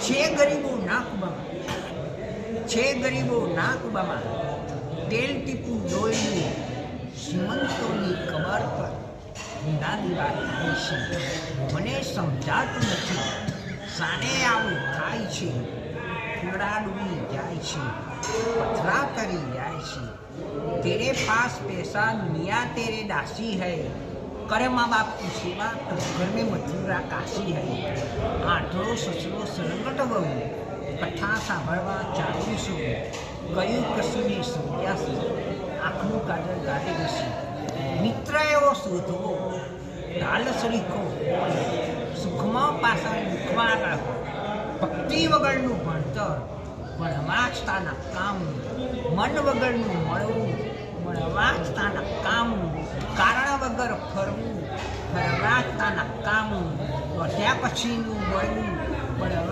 છે ગરીબો નાકબામાં, છે ગરીબો નાકબામાં, તેલ ટીપું ડોળ્યું શ્રીમંતોની કબર પર દીવા થાય છે. મને સમજાતું નથી સાને આવું થાય છે. ફૂલડા ડૂબી જાય છે, પથરા કરી જાય છે. તેરે પાસ પૈસા દુનિયા તેરે દાસી હૈ, કરે મા બાપ की सेवा तो घर में मथुरा काशी है. આઠડો સસરો સરંગટ બહુ કથા સાંભળવા ચાલુ છું. કયું કશુંની સમજ્યા છે, આંખનું કાજલ ગાડી જશે. મિત્ર એવો શોધવો ઢાલ સરીખો, સુખમાં પાછા દુઃખમાં આગળ. ભક્તિ વગરનું ભણતર ભણવા જ તાના કામ, મન વગરનું મળવું મળવા જ તાના કામ. કારણ વગર ફરવું ફરવા જ તાના કામ, વધ્યા પછીનું મળવું મળવા